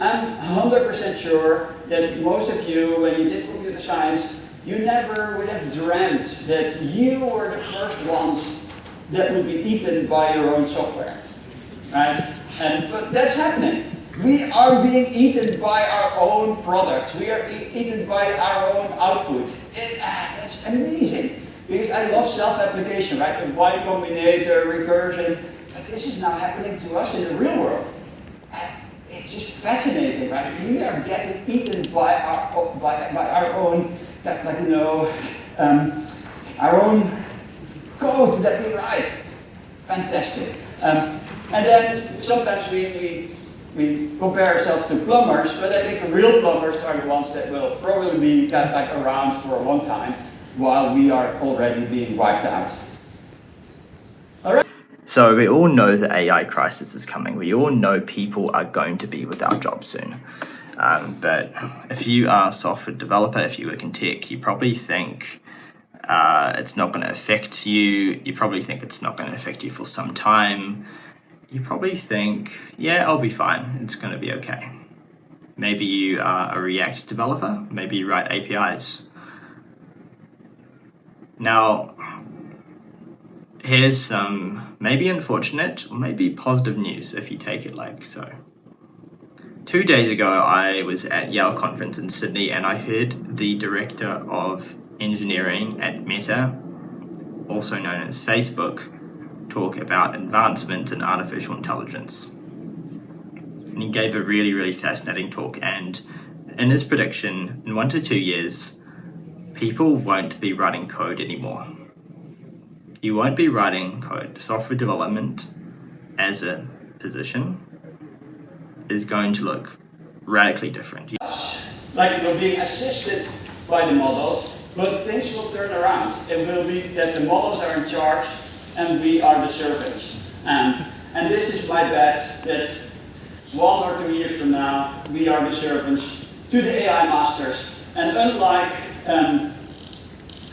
I'm 100% sure that most of you, when you did computer science, you never would have dreamt that you were the first ones that would be eaten by your own software, right? But that's happening. We are being eaten by our own products. We are eaten by our own output. It's amazing, because I love self-application, right? The Y Combinator, recursion, but this is now happening to us in the real world. It's just fascinating, right? We are getting eaten by our own, our own code that we write. Fantastic. And then sometimes we compare ourselves to plumbers, but I think the real plumbers are the ones that will probably be around for a long time, while we are already being wiped out. All right. So we all know the AI crisis is coming. We all know people are going to be without jobs soon. But if you are a software developer, if you work in tech, you probably think it's not going to affect you. You probably think it's not going to affect you for some time. You probably think, yeah, I'll be fine. It's going to be okay. Maybe you are a React developer. Maybe you write APIs. Now, here's some maybe unfortunate or maybe positive news if you take it like so. 2 days ago, I was at Yale conference in Sydney, and I heard the director of engineering at Meta, also known as Facebook, talk about advancement in artificial intelligence. And he gave a really, really fascinating talk, and in his prediction, in 1 to 2 years, people won't be writing code anymore. You won't be writing code. Software development as a position is going to look radically different. Being assisted by the models, but things will turn around. It will be that the models are in charge and we are the servants. And this is my bet, that 1 or 2 years from now, we are the servants to the AI masters. And unlike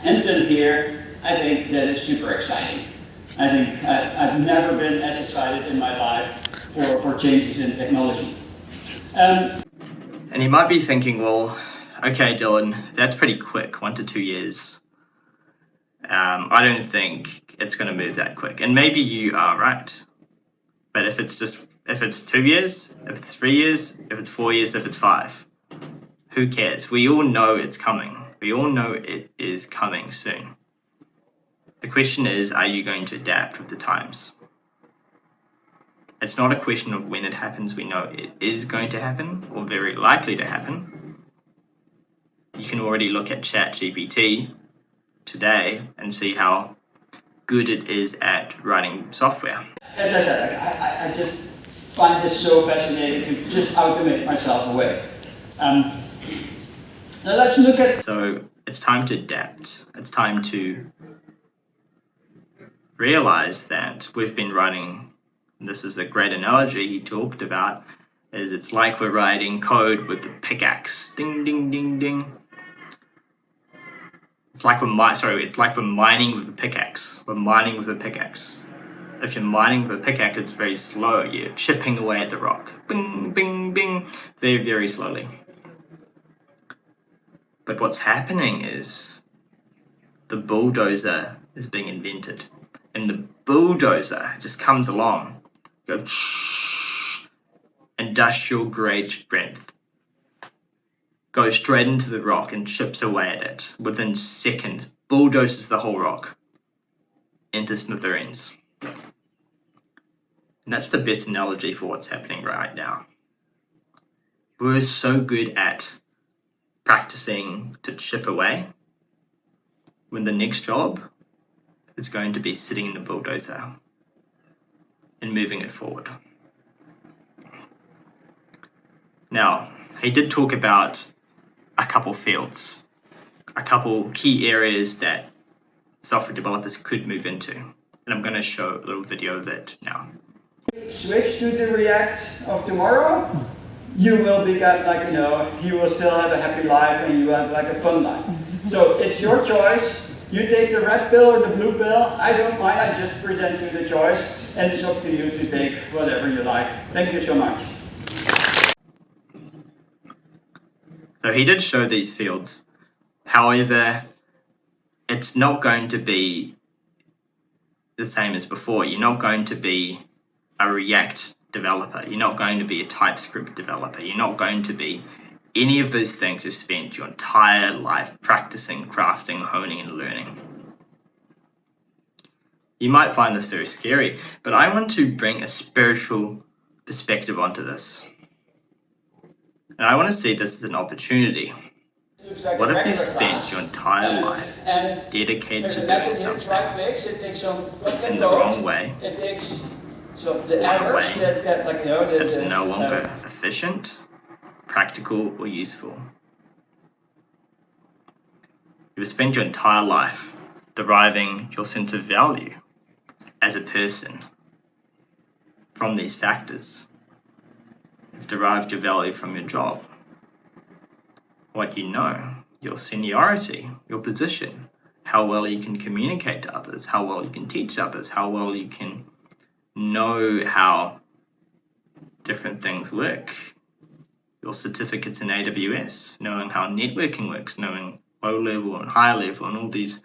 Anton here, I think that is super exciting. I think I've never been as excited in my life for changes in technology. And you might be thinking, well, okay, Dylan, that's pretty quick, 1 to 2 years. I don't think it's going to move that quick. And maybe you are right. But if it's 2 years, if it's 3 years, if it's 4 years, if it's 5, who cares? We all know it's coming. We all know it is coming soon. The question is, are you going to adapt with the times? It's not a question of when it happens. We know it is going to happen, or very likely to happen. You can already look at ChatGPT today and see how good it is at writing software. As I said, I just find this so fascinating to just automate myself away. Now let's look at... So it's time to adapt. It's time to realize that we've been writing, and this is a great analogy he talked about, is it's like we're writing code with the pickaxe. Ding, ding, ding, ding. It's like we're mining with a pickaxe. We're mining with a pickaxe. If you're mining with a pickaxe, it's very slow. You're chipping away at the rock. Bing, bing, bing. Very, very slowly. But what's happening is the bulldozer is being invented. And the bulldozer just comes along. Goes industrial grade strength. Goes straight into the rock and chips away at it. Within seconds, bulldozes the whole rock into smithereens. And that's the best analogy for what's happening right now. We're so good at practicing to chip away, when the next job is going to be sitting in the bulldozer and moving it forward. Now, he did talk about a couple fields, a couple key areas that software developers could move into. And I'm going to show a little video of it now. Switch to the React of tomorrow, you will be you will still have a happy life and you have a fun life. So it's your choice. You take the red pill or the blue pill. I don't mind. I just present you the choice, and it's up to you to take whatever you like. Thank you so much. So he did show these fields. However, it's not going to be the same as before. You're not going to be a React developer. You're not going to be a TypeScript developer. You're not going to be any of those things you spent your entire life practicing, crafting, honing, and learning. You might find this very scary, but I want to bring a spiritual perspective onto this. And I want to see this as an opportunity. Like what if you've spent your entire life dedicated to doing something in the wrong way, it takes the errors that get that's no longer efficient, practical, or useful? You've spent your entire life deriving your sense of value as a person from these factors. You've derived your value from your job, what you know, your seniority, your position, how well you can communicate to others, how well you can teach others, how well you can know how different things work, your certificates in AWS, knowing how networking works, knowing low level and high level and all these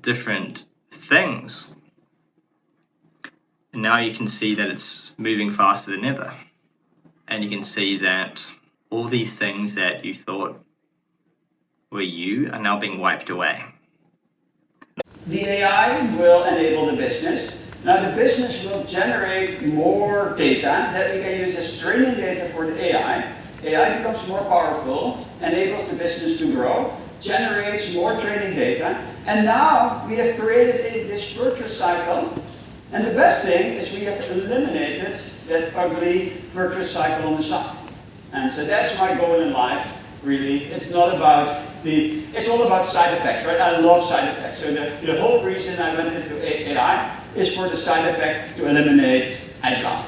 different things. And now you can see that it's moving faster than ever. And you can see that all these things that you thought were you are now being wiped away. The AI will enable the business. Now the business will generate more data that we can use as training data for the AI. AI becomes more powerful, enables the business to grow, generates more training data, and now we have created this virtuous cycle. And the best thing is we have eliminated that ugly virtuous cycle on the side. And so that's my goal in life, really. It's not about it's all about side effects, right? I love side effects. So the whole reason I went into AI is for the side effect to eliminate Agile.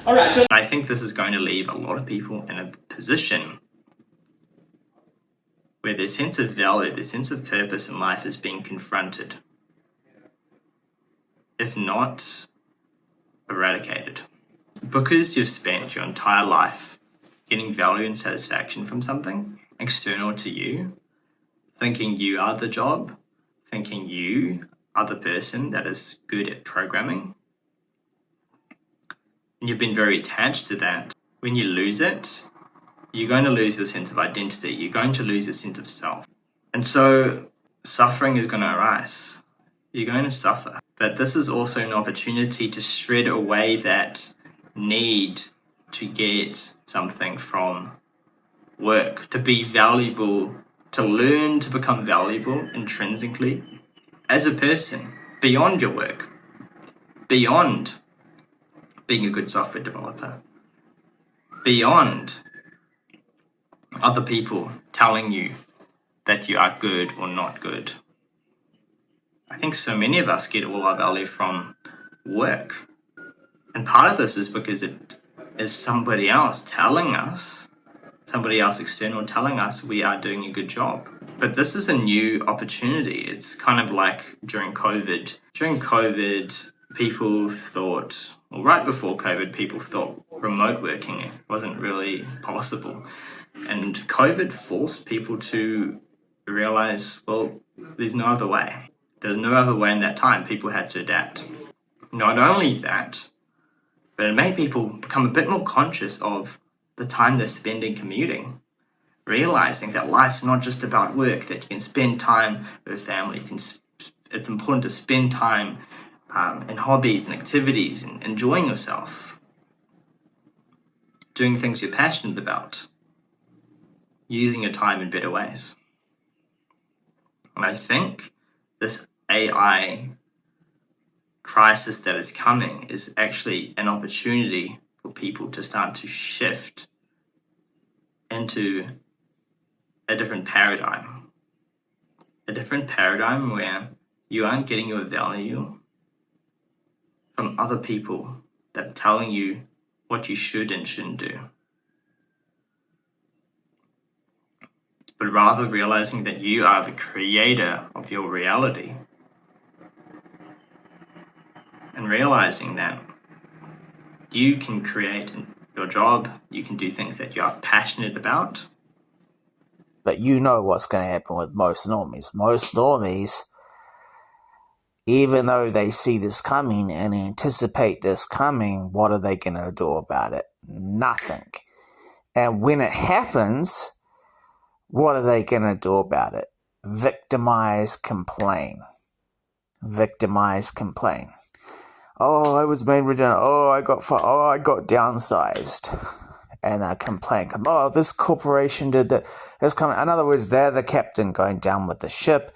All right, so I think this is going to leave a lot of people in a position where their sense of value, their sense of purpose in life is being confronted, if not eradicated. Because you've spent your entire life getting value and satisfaction from something external to you, thinking you are the job, thinking you are the person that is good at programming, and you've been very attached to that. When you lose it, you're going to lose your sense of identity. You're going to lose your sense of self. And so suffering is going to arise. You're going to suffer. But this is also an opportunity to shred away that need to get something from work, to be valuable, to learn to become valuable intrinsically as a person, beyond your work, beyond being a good software developer, beyond other people telling you that you are good or not good. I think so many of us get all our value from work. And part of this is because it is somebody else telling us, somebody else external telling us we are doing a good job. But this is a new opportunity. It's kind of like during COVID. During COVID, people thought, well, right before COVID, people thought remote working wasn't really possible. And COVID forced people to realize, well, there's no other way. There's no other way in that time. People had to adapt. Not only that, but it made people become a bit more conscious of the time they're spending commuting, realizing that life's not just about work, that you can spend time with family. It's important to spend time in hobbies and activities and enjoying yourself, doing things you're passionate about, using your time in better ways. And I think this AI crisis that is coming is actually an opportunity for people to start to shift into a different paradigm where you aren't getting your value from other people that are telling you what you should and shouldn't do, but rather realizing that you are the creator of your reality, and realizing that you can create your job, you can do things that you are passionate about. But you know what's going to happen with most normies. Most normies, even though they see this coming and anticipate this coming, what are they going to do about it? Nothing. And when it happens, what are they going to do about it? Victimize, complain. Victimize, complain. Oh, I was made redundant. Oh, I got downsized. And complain. Oh, this corporation did that. In other words, they're the captain going down with the ship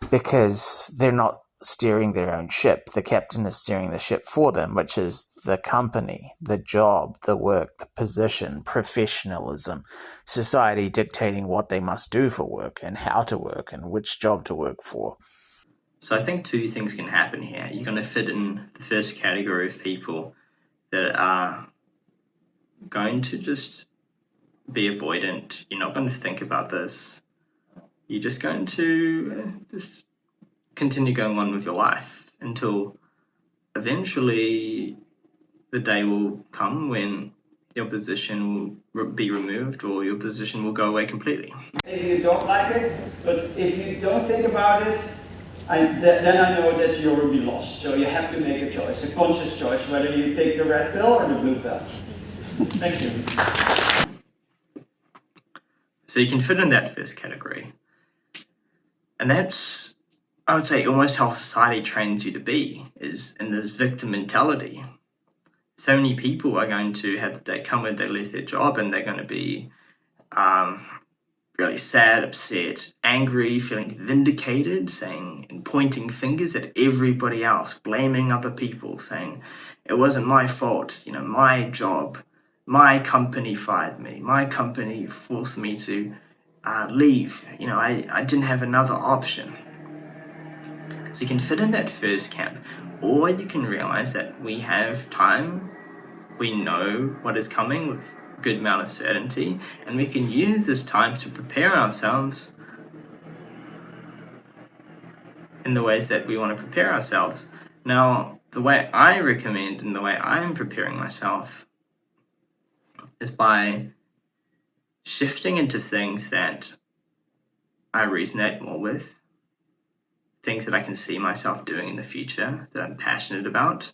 because they're not steering their own ship. The captain is steering the ship for them, which is the company, the job, the work, the position, professionalism, society dictating what they must do for work and how to work and which job to work for. So I think two things can happen here. You're going to fit in the first category of people that are going to just be avoidant. You're not going to think about this. You're just going to just continue going on with your life until eventually the day will come when your position will be removed or your position will go away completely. Maybe you don't like it, but if you don't think about it, then I know that you will be lost. So you have to make a choice, a conscious choice, whether you take the red pill or the blue pill. Thank you. So you can fit in that first category. And that's, I would say, almost how society trains you to be, is in this victim mentality. So many people are going to have the day come when they lose their job and they're going to be really sad, upset, angry, feeling vindicated, saying and pointing fingers at everybody else, blaming other people, saying, it wasn't my fault, my job, my company fired me, my company forced me to leave, I didn't have another option. So you can fit in that first camp, or you can realize that we have time, we know what is coming with a good amount of certainty, and we can use this time to prepare ourselves in the ways that we want to prepare ourselves. Now, the way I recommend and the way I'm preparing myself is by shifting into things that I resonate more with, things that I can see myself doing in the future that I'm passionate about,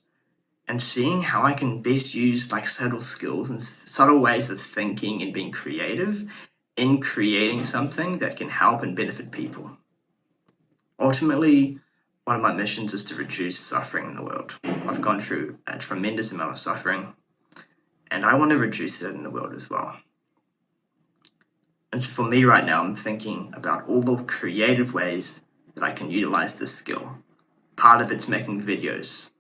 and seeing how I can best use subtle skills and subtle ways of thinking and being creative in creating something that can help and benefit people. Ultimately, one of my missions is to reduce suffering in the world. I've gone through a tremendous amount of suffering, and I want to reduce it in the world as well. And so for me right now, I'm thinking about all the creative ways that I can utilize this skill. Part of it's making videos.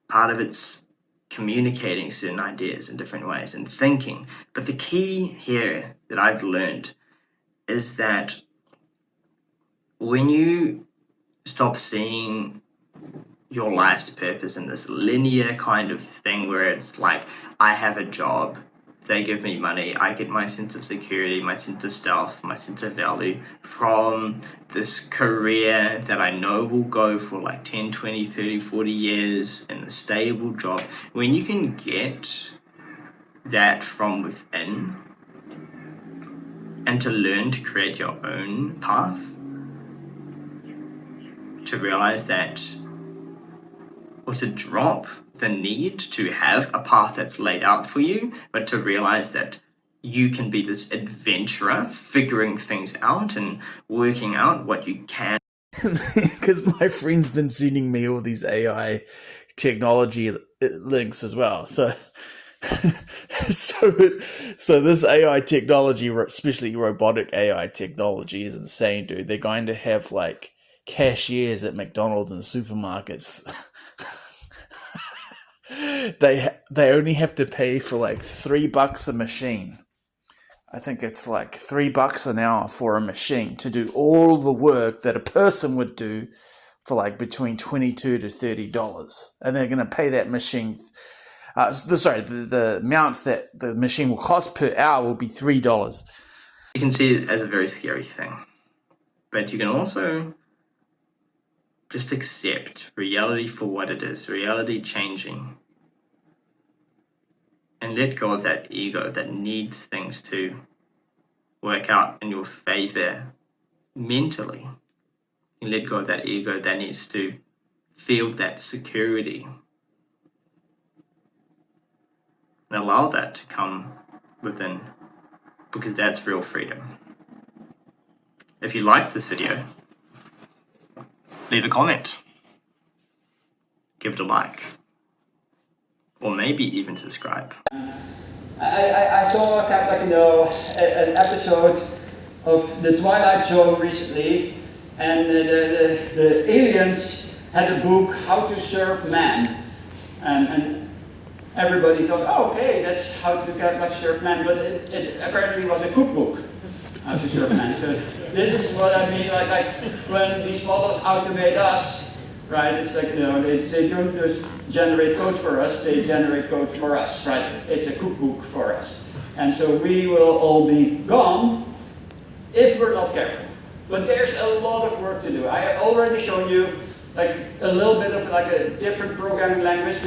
Part of it's communicating certain ideas in different ways and thinking. But the key here that I've learned is that when you stop seeing your life's purpose in this linear kind of thing where it's like, I have a job, they give me money, I get my sense of security, my sense of self, my sense of value from this career that I know will go for 10, 20, 30, 40 years in a stable job. When you can get that from within and to learn to create your own path, to realize that, or to drop the need to have a path that's laid out for you, but to realize that you can be this adventurer figuring things out and working out what you can. Because my friend's been sending me all these AI technology links as well. So this AI technology, especially robotic AI technology, is insane, dude. They're going to have cashiers at McDonald's and supermarkets. They only have to pay for $3 a machine. I think it's $3 an hour for a machine to do all the work that a person would do for between $22 to $30, and they're going to pay that machine. The amount that the machine will cost per hour will be $3. You can see it as a very scary thing, but you can also just accept reality for what it is, reality changing. and let go of that ego that needs things to work out in your favor mentally. And let go of that ego that needs to feel that security. And allow that to come within, because that's real freedom. If you liked this video, leave a comment, give it a like, or maybe even subscribe. I saw an episode of The Twilight Zone recently, and the aliens had a book, How to Serve Man, and everybody thought, oh, okay, that's how to serve man, but it apparently was a cookbook, how to serve man. So this is what I mean, like when these models automate us, right? It's like, they don't just generate code for us, they generate code for us, right? It's a cookbook for us. And so we will all be gone if we're not careful. But there's a lot of work to do. I already shown you like a little bit of like a different programming language.